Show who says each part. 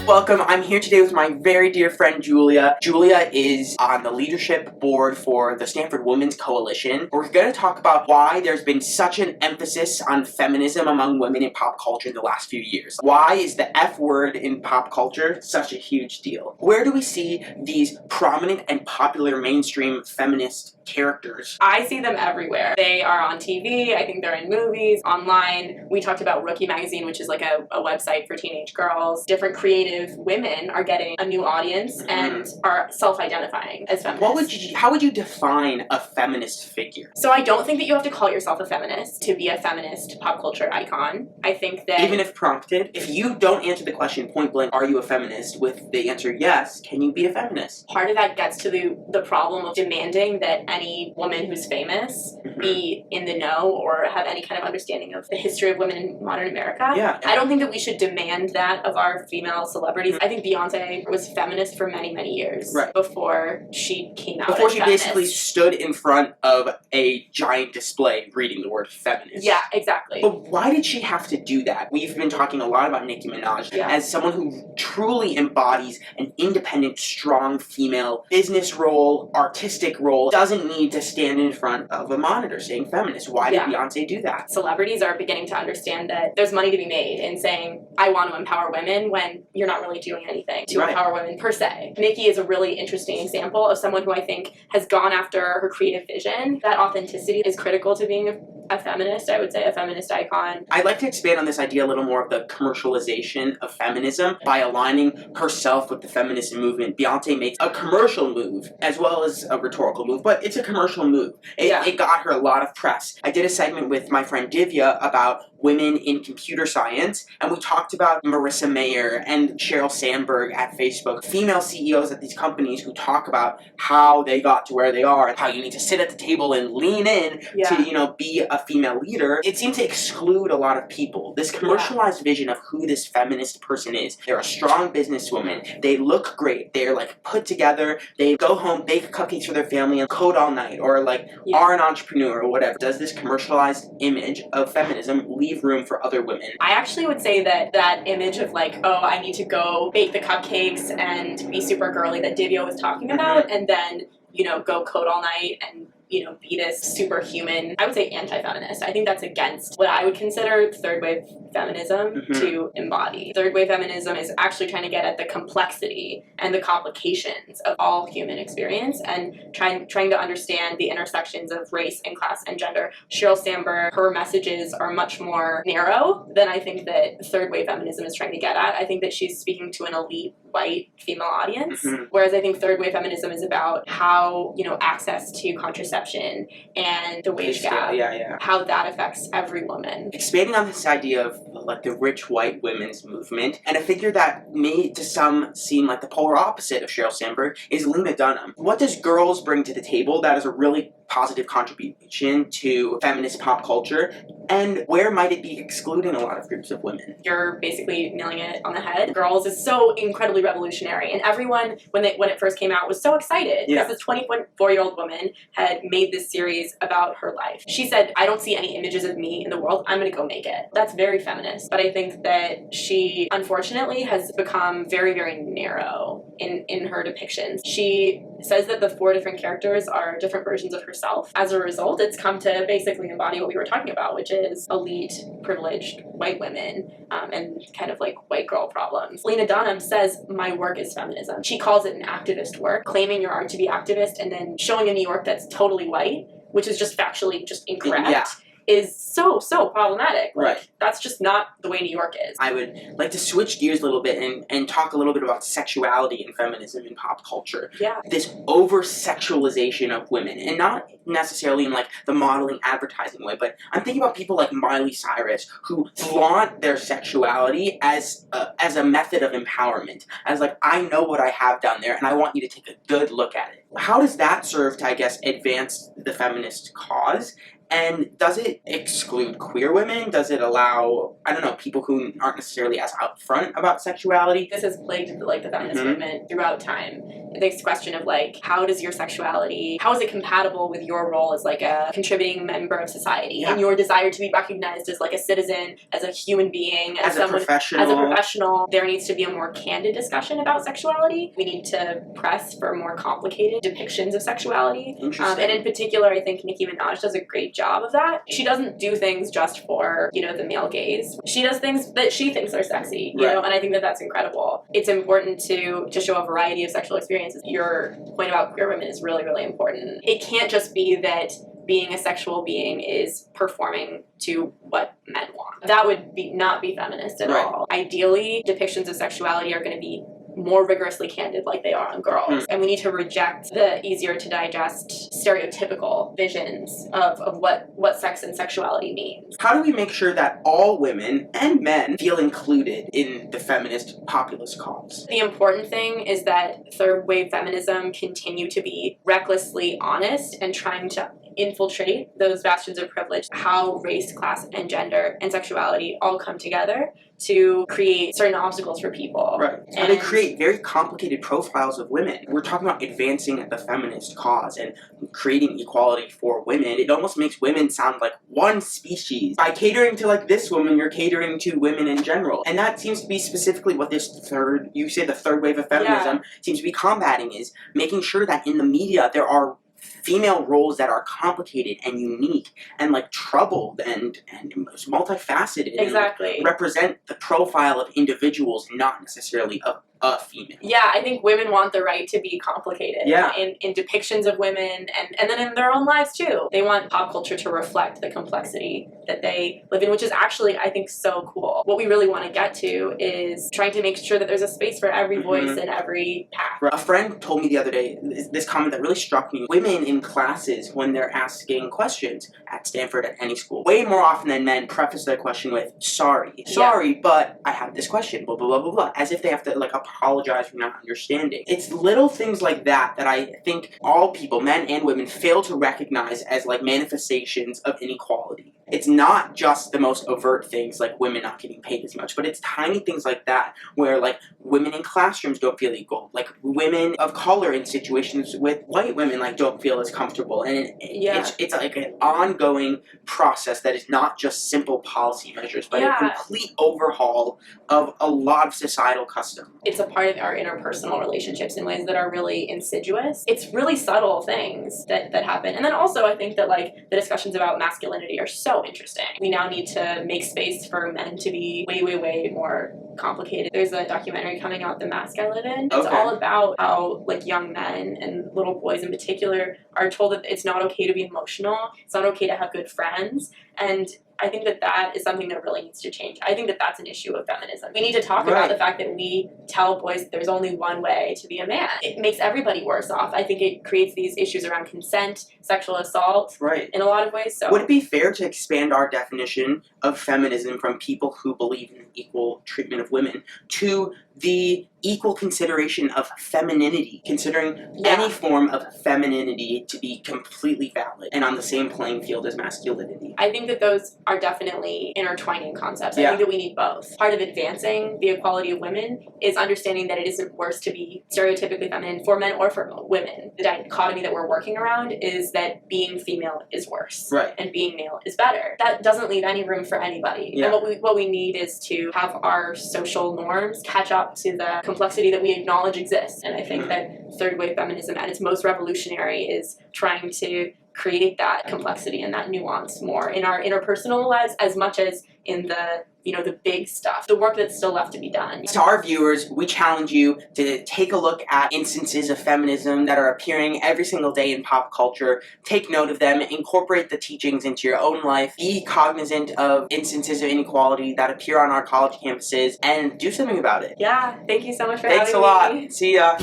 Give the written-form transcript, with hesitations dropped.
Speaker 1: Welcome. I'm here today with my very dear friend Julia. Julia is on the leadership board for the Stanford Women's Coalition. We're going to talk about why there's been such an emphasis on feminism among women in pop culture in the last few years. Why is the F word in pop culture such a huge deal? Where do we see these prominent and popular mainstream feminist characters?
Speaker 2: I see them everywhere. They are on TV, I think they're in movies, online. We talked about Rookie Magazine, which is like a website for teenage girls. Different creative women are getting a new audience and are self-identifying as feminists.
Speaker 1: How would you define a feminist figure?
Speaker 2: So I don't think that you have to call yourself a feminist to be a feminist pop culture icon. I think that
Speaker 1: even if prompted, if you don't answer the question point blank, are you a feminist, with the answer yes, can you be a feminist?
Speaker 2: Part of that gets to the problem of demanding that any woman who's famous be in the know or have any kind of understanding of the history of women in modern America.
Speaker 1: Yeah.
Speaker 2: I don't think that we should demand that of our female celebrities. I think Beyonce was feminist for many, many years before she came out
Speaker 1: Before
Speaker 2: as
Speaker 1: she
Speaker 2: feminist.
Speaker 1: basically stood in front of a giant display reading the word feminist.
Speaker 2: Yeah, exactly.
Speaker 1: But why did she have to do that? We've been talking a lot about Nicki Minaj as someone who truly embodies an independent, strong female business role, artistic role, doesn't need to stand in front of a monitor saying feminist. Why did Beyonce do that?
Speaker 2: Celebrities are beginning to understand that there's money to be made in saying, I want to empower women, when you're not really doing anything to empower women per se. Nicki is a really interesting example of someone who I think has gone after her creative vision. That authenticity is critical to being a feminist, I would say, a feminist icon.
Speaker 1: I'd like to expand on this idea a little more of the commercialization of feminism by aligning herself with the feminist movement. Beyonce makes a commercial move as well as a rhetorical move, but it's a commercial move. It got her a lot of press. I did a segment with my friend Divya about women in computer science, and we talked about Marissa Mayer and Sheryl Sandberg at Facebook, female CEOs at these companies who talk about how they got to where they are and how you need to sit at the table and lean in to, be a female leader. It seemed to exclude a lot of people. This commercialized vision of who this feminist person is. They're a strong businesswoman. They look great. They're like put together. They go home, bake cupcakes for their family, and code all night, or like are an entrepreneur or whatever. Does this commercialized image of feminism leave room for other women?
Speaker 2: I actually would say that that image of like, oh, I need to go bake the cupcakes and be super girly that Divya was talking about, and then, go code all night and be this superhuman, I would say anti-feminist. I think that's against what I would consider third wave feminism to embody. Third wave feminism is actually trying to get at the complexity and the complications of all human experience and trying to understand the intersections of race and class and gender. Sheryl Sandberg, her messages are much more narrow than I think that third wave feminism is trying to get at. I think that she's speaking to an elite white female audience, whereas I think third wave feminism is about how, access to contraception and the wage gap, how that affects every woman.
Speaker 1: Expanding on this idea of like the rich white women's movement, and a figure that may to some seem like the polar opposite of Sheryl Sandberg is Lena Dunham. What does Girls bring to the table that is a really positive contribution to feminist pop culture, and where might it be excluding a lot of groups of women?
Speaker 2: You're basically nailing it on the head. Girls is so incredibly revolutionary, and everyone, when it first came out, was so excited because this 24-year-old woman had made this series about her life. She said, I don't see any images of me in the world, I'm gonna go make it. That's very feminist, but I think that she, unfortunately, has become very, very narrow in her depictions. She says that the 4 different characters are different versions of herself. As a result, it's come to basically embody what we were talking about, which is elite, privileged white women and kind of like white girl problems. Lena Dunham says, my work is feminism. She calls it an activist work, claiming your art to be activist and then showing a New York that's totally white, which is just factually just incorrect. Is so problematic. That's just not the way New York is.
Speaker 1: I would like to switch gears a little bit and talk a little bit about sexuality and feminism in pop culture. This over-sexualization of women, and not necessarily in like the modeling advertising way, but I'm thinking about people like Miley Cyrus who flaunt their sexuality as a method of empowerment. As like, I know what I have down there and I want you to take a good look at it. How does that serve to, I guess, advance the feminist cause? And does it exclude queer women? Does it allow, I don't know, people who aren't necessarily as upfront about sexuality?
Speaker 2: This has plagued like the feminist movement throughout time. This question of like, how does your sexuality, how is it compatible with your role as like a contributing member of society and your desire to be recognized as like a citizen, as a human being,
Speaker 1: as a professional?
Speaker 2: As a professional, there needs to be a more candid discussion about sexuality. We need to press for more complicated depictions of sexuality. And in particular, I think Nicki Minaj does a great job of that. She doesn't do things just for, you know, the male gaze. She does things that she thinks are sexy, you know, and I think that that's incredible. It's important to show a variety of sexual experiences. Your point about queer women is really, really important. It can't just be that being a sexual being is performing to what men want. That would not be feminist at all. Ideally, depictions of sexuality are going to be more rigorously candid like they are on girls. And we need to reject the easier to digest stereotypical visions of what sex and sexuality means.
Speaker 1: How do we make sure that all women and men feel included in the feminist populist cause?
Speaker 2: The important thing is that third wave feminism continue to be recklessly honest and trying to infiltrate those bastions of privilege, how race, class, and gender and sexuality all come together to create certain obstacles for people.
Speaker 1: And they create very complicated profiles of women. We're talking about advancing the feminist cause and creating equality for women. It almost makes women sound like one species. By catering to like this woman, you're catering to women in general. And that seems to be specifically what this you say the third wave of feminism seems to be combating, is making sure that in the media there are female roles that are complicated and unique and like troubled and multifaceted.
Speaker 2: Exactly.
Speaker 1: And represent the profile of individuals, not necessarily of a female.
Speaker 2: Yeah, I think women want the right to be complicated in depictions of women and then in their own lives too. They want pop culture to reflect the complexity that they live in, which is actually, I think, so cool. What we really want to get to is trying to make sure that there's a space for every voice and every path.
Speaker 1: A friend told me the other day this comment that really struck me. Women in classes, when they're asking questions at Stanford, at any school, way more often than men preface their question with, sorry, but I have this question, blah, blah, blah, blah, blah, as if they have to like apologize for not understanding. It's little things like that that I think all people, men and women, fail to recognize as like manifestations of inequality. It's not just the most overt things like women not getting paid as much, but it's tiny things like that where like women in classrooms don't feel equal, like women of color in situations with white women like don't feel as comfortable, and it's like an ongoing process that is not just simple policy measures, but a complete overhaul of a lot of societal custom.
Speaker 2: It's a part of our interpersonal relationships in ways that are really insidious. It's really subtle things that happen. And then also I think that like the discussions about masculinity are so interesting. We now need to make space for men to be way, way, way more complicated. There's a documentary coming out, The Mask I Live In. It's all about how like young men and little boys in particular are told that it's not okay to be emotional, it's not okay to have good friends, and I think that is something that really needs to change. I think that that's an issue of feminism. We need to talk about the fact that we tell boys that there's only one way to be a man. It makes everybody worse off. I think it creates these issues around consent, sexual assault, in a lot of ways. So,
Speaker 1: would it be fair to expand our definition of feminism from people who believe in equal treatment of women to the equal consideration of femininity, considering any form of femininity to be completely valid and on the same playing field as masculinity?
Speaker 2: I think that those are definitely intertwining concepts. I think that we need both. Part of advancing the equality of women is understanding that it isn't worse to be stereotypically feminine for men or for women. The dichotomy that we're working around is that being female is worse and being male is better. That doesn't leave any room for anybody. And what we need is to have our social norms catch up to the complexity that we acknowledge exists. And I think that third wave feminism at its most revolutionary is trying to create that complexity and that nuance more in our interpersonal lives as much as in the the big stuff, the work that's still left to be done.
Speaker 1: To our viewers, we challenge you to take a look at instances of feminism that are appearing every single day in pop culture, take note of them, incorporate the teachings into your own life, be cognizant of instances of inequality that appear on our college campuses, and do something about it.
Speaker 2: Yeah, thank you so much for having me.
Speaker 1: Thanks a lot. See ya.